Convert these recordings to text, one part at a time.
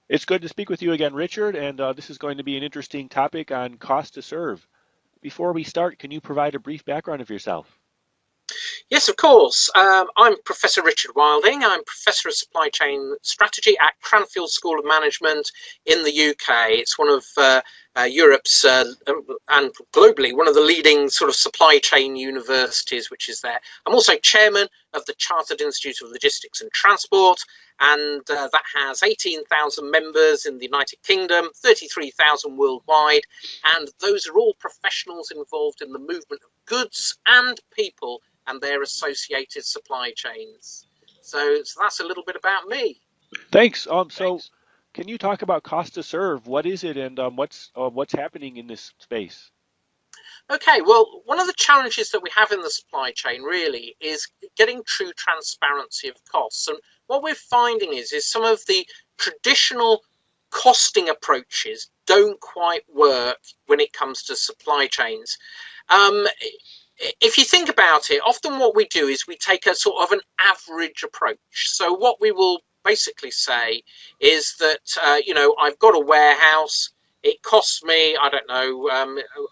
It's good to speak with you again, Richard, and this is going to be an interesting topic on cost to serve. Before we start, can you provide a brief background of yourself? Yes, of course. I'm Professor Richard Wilding. I'm Professor of Supply Chain Strategy at Cranfield School of Management in the UK. It's one of Europe's and globally one of the leading sort of supply chain universities, which is there. I'm also chairman of the Chartered Institute of Logistics and Transport, and that has 18,000 members in the United Kingdom, 33,000 worldwide, and those are all professionals involved in the movement of goods and people and their associated supply chains. So that's a little bit about me. Thanks. So can you talk about cost to serve? What is it, and what's happening in this space? Okay, well, one of the challenges that we have in the supply chain really is getting true transparency of costs. And what we're finding is some of the traditional costing approaches don't quite work when it comes to supply chains. Um, if you think about it, often what we do is we take a sort of an average approach. So what we will basically say is that, I've got a warehouse. It costs me, I don't know,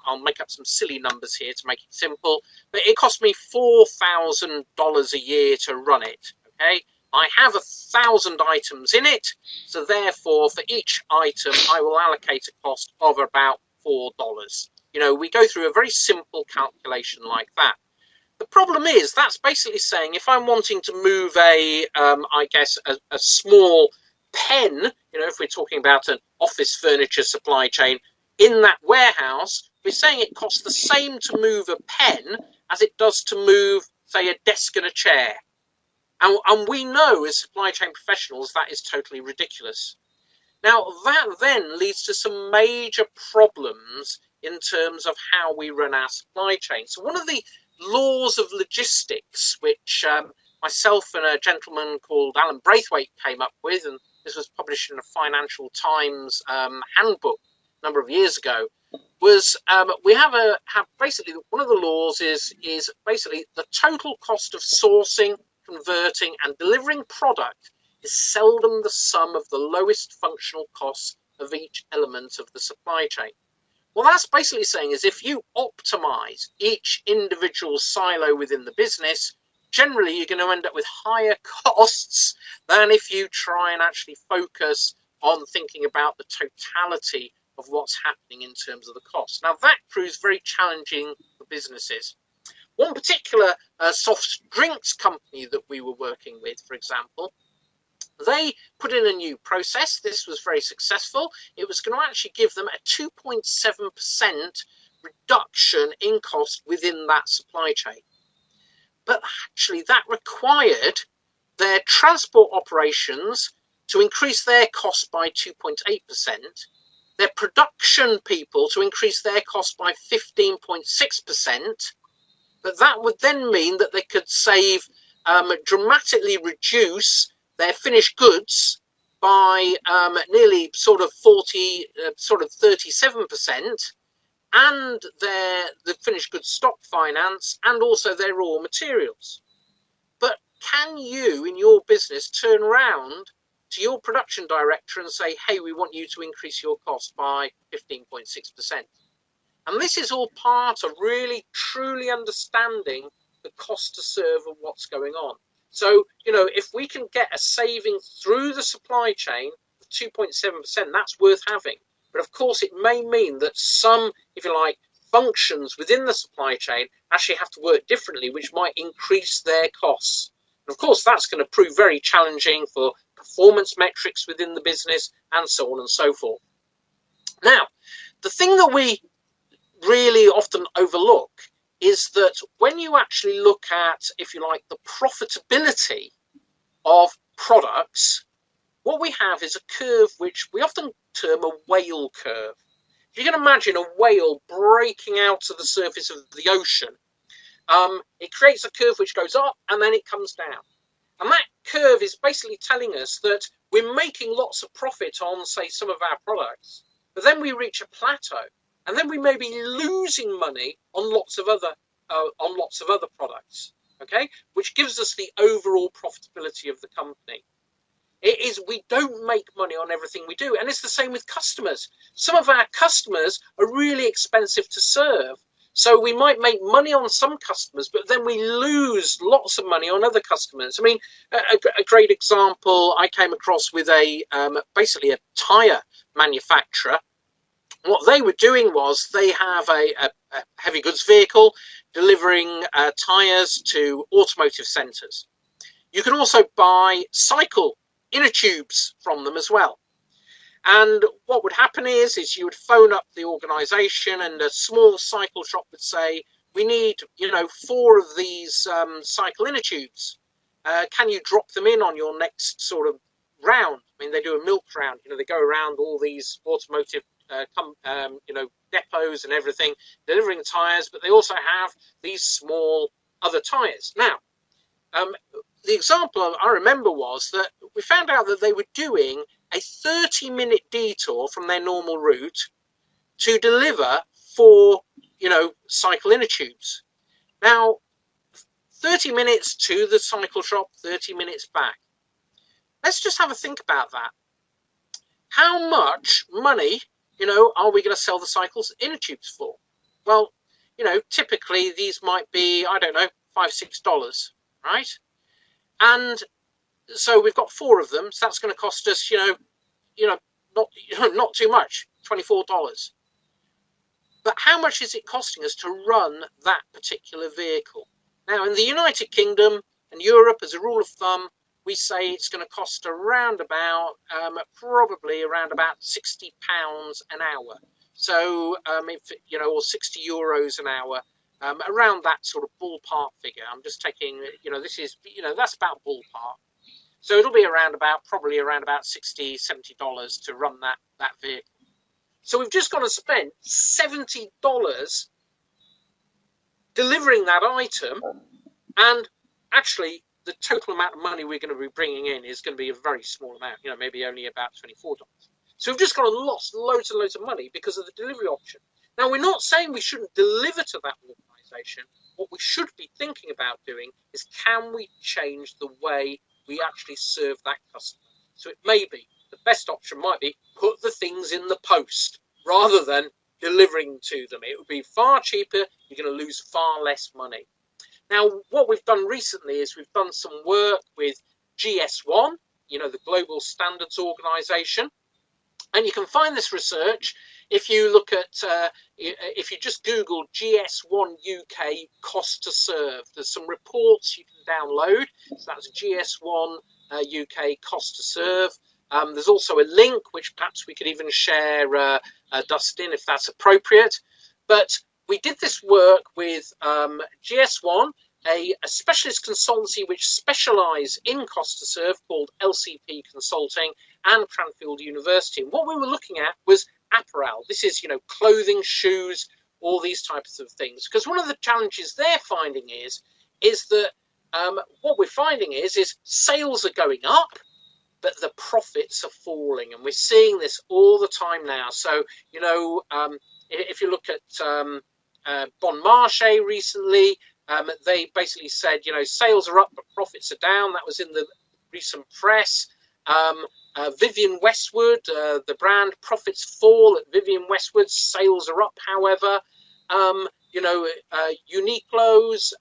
I'll make up some silly numbers here to make it simple, but it costs me $4,000 a year to run it. Okay. I have 1,000 items in it, so therefore for each item I will allocate a cost of about $4. We go through a very simple calculation like that. The problem is that's basically saying if I'm wanting to move a small pen, if we're talking about an office furniture supply chain in that warehouse, we're saying it costs the same to move a pen as it does to move, say, a desk and a chair. And we know as supply chain professionals that is totally ridiculous. Now, that then leads to some major problems in terms of how we run our supply chain. So one of the laws of logistics, which myself and a gentleman called Alan Braithwaite came up with, and this was published in a Financial Times handbook a number of years ago, was we have basically one of the laws is basically the total cost of sourcing, converting, and delivering product is seldom the sum of the lowest functional costs of each element of the supply chain. Well, that's basically saying is if you optimize each individual silo within the business, generally you're going to end up with higher costs than if you try and actually focus on thinking about the totality of what's happening in terms of the cost. Now, that proves very challenging for businesses. One particular soft drinks company that we were working with, for example, they put in a new process. This was very successful. It was going to actually give them a 2.7% reduction in cost within that supply chain. But actually, that required their transport operations to increase their cost by 2.8%, their production people to increase their cost by 15.6%. But that would then mean that they could dramatically reduce their finished goods by nearly sort of 37%, and the finished goods stock finance, and also their raw materials. But can you, in your business, turn around to your production director and say, hey, we want you to increase your cost by 15.6%? And this is all part of really, truly understanding the cost to serve and what's going on. So, if we can get a saving through the supply chain of 2.7%, that's worth having. But of course, it may mean that some, if you like, functions within the supply chain actually have to work differently, which might increase their costs. And of course, that's going to prove very challenging for performance metrics within the business and so on and so forth. Now, the thing that we really often overlook is that when you actually look at, if you like, the profitability of products, what we have is a curve which we often term a whale curve. If you can imagine a whale breaking out to the surface of the ocean, it creates a curve which goes up and then it comes down. And that curve is basically telling us that we're making lots of profit on, say, some of our products, but then we reach a plateau. And then we may be losing money on lots of other products, okay, which gives us the overall profitability of the company. It is we don't make money on everything we do. And it's the same with customers. Some of our customers are really expensive to serve. So we might make money on some customers, but then we lose lots of money on other customers. I mean, a great example I came across with basically a tyre manufacturer. What they were doing was they have a heavy goods vehicle delivering tyres to automotive centres. You can also buy cycle inner tubes from them as well. And what would happen is you would phone up the organisation, and a small cycle shop would say, we need, 4 of these cycle inner tubes. Can you drop them in on your next sort of round? I mean, they do a milk round. They go around all these automotive, depots and everything, delivering tyres, but they also have these small other tyres. Now, the example I remember was that we found out that they were doing a 30-minute detour from their normal route to deliver 4, cycle inner tubes. Now, 30 minutes to the cycle shop, 30 minutes back. Let's just have a think about that. How much money, are we going to sell the cycles inner tubes for? Well, typically these might be, I don't know, $5, $6, right? And so we've got 4 of them, so that's going to cost us, not too much, $24. But how much is it costing us to run that particular vehicle? Now, in the United Kingdom and Europe, as a rule of thumb, we say it's going to cost around about, probably around about £60 an hour. So, or 60 euros an hour, around that sort of ballpark figure. I'm just taking, this is, that's about ballpark. So it'll be probably around about $60, $70 to run that vehicle. So we've just got to spend $70 delivering that item, and actually the total amount of money we're going to be bringing in is going to be a very small amount, maybe only about $24. So we've just got to lost loads and loads of money because of the delivery option. Now, we're not saying we shouldn't deliver to that organisation. What we should be thinking about doing is, can we change the way we actually serve that customer? So it may be, the best option might be, put the things in the post rather than delivering to them. It would be far cheaper. You're going to lose far less money. Now, what we've done recently is we've done some work with GS1, the Global Standards Organisation. And you can find this research if you look at, if you just Google GS1 UK cost to serve. There's some reports you can download. So that's GS1 UK cost to serve. There's also a link which perhaps we could even share, Dustin, if that's appropriate. But we did this work with GS1, a specialist consultancy which specialise in cost to serve called LCP Consulting, and Cranfield University. And what we were looking at was apparel. This is, clothing, shoes, all these types of things. Because one of the challenges they're finding is that what we're finding is sales are going up, but the profits are falling. And we're seeing this all the time now. So, if you look at Bon Marché recently, they basically said, sales are up, but profits are down. That was in the recent press. Vivienne Westwood, the brand, profits fall at Vivienne Westwood. Sales are up, however. Uniqlo's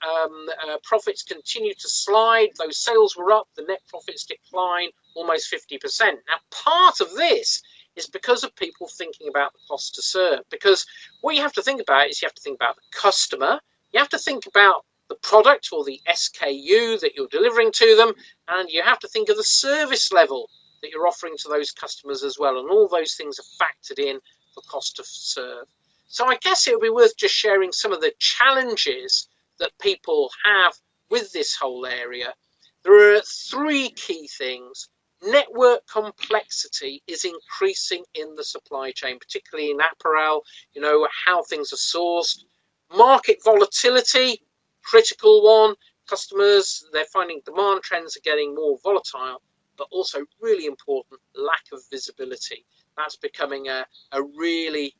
profits continue to slide. Those sales were up, the net profits decline almost 50%. Now, part of this is because of people thinking about the cost to serve. Because what you have to think about is you have to think about the customer. You have to think about the product or the SKU that you're delivering to them, and you have to think of the service level that you're offering to those customers as well, and all those things are factored in for cost to serve. So I guess it would be worth just sharing some of the challenges that people have with this whole area. There are 3 key things. Network complexity is increasing in the supply chain, particularly in apparel, how things are sourced. Market volatility, critical one. Customers, they're finding demand trends are getting more volatile, but also really important, lack of visibility. That's becoming a really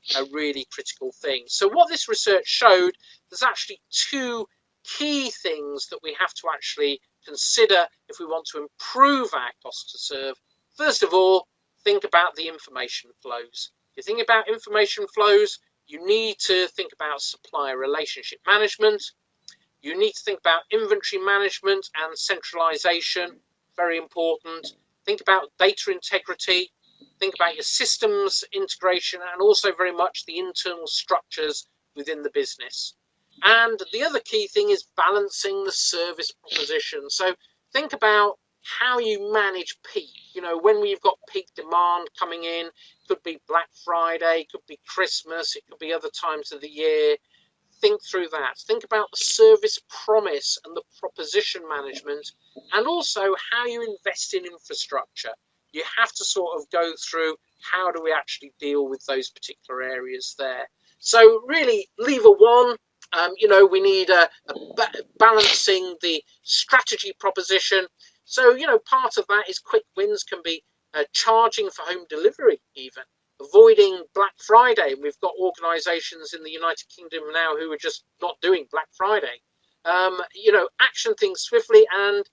critical thing. So what this research showed, there's actually 2 key things that we have to actually consider if we want to improve our cost to serve First of all, think about the information flows. If you think about information flows, you need to think about supplier relationship management. You need to think about inventory management and centralization, very important. Think about data integrity. Think about your systems integration and also very much the internal structures within the business. And the other key thing is balancing the service proposition. So think about how you manage peak. You know, when we've got peak demand coming in, could be Black Friday, could be Christmas, it could be other times of the year. Think through that. Think about the service promise and the proposition management, and also how you invest in infrastructure. You have to sort of go through how do we actually deal with those particular areas there. So really, lever one, we need balancing the strategy proposition. So, part of that is quick wins can be charging for home delivery even. Avoiding Black Friday. We've got organisations in the United Kingdom now who are just not doing Black Friday. Action things swiftly, and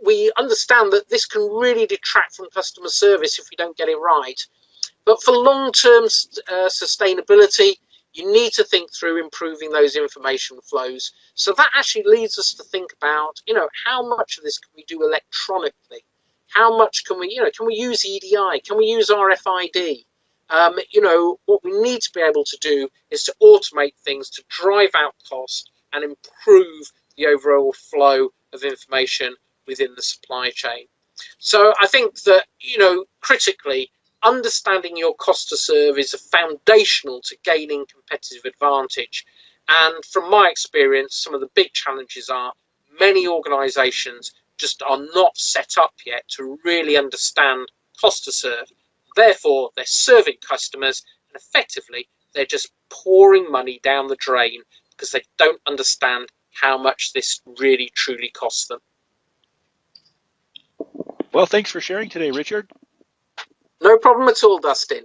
we understand that this can really detract from customer service if we don't get it right. But for long-term sustainability, you need to think through improving those information flows. So that actually leads us to think about, how much of this can we do electronically? How much can we use EDI? Can we use RFID? What we need to be able to do is to automate things to drive out costs and improve the overall flow of information within the supply chain. So I think that, critically, understanding your cost to serve is foundational to gaining competitive advantage. And from my experience, some of the big challenges are many organisations just are not set up yet to really understand cost to serve. Therefore, they're serving customers and effectively they're just pouring money down the drain because they don't understand how much this really truly costs them. Well, thanks for sharing today, Richard. No problem at all, Dustin.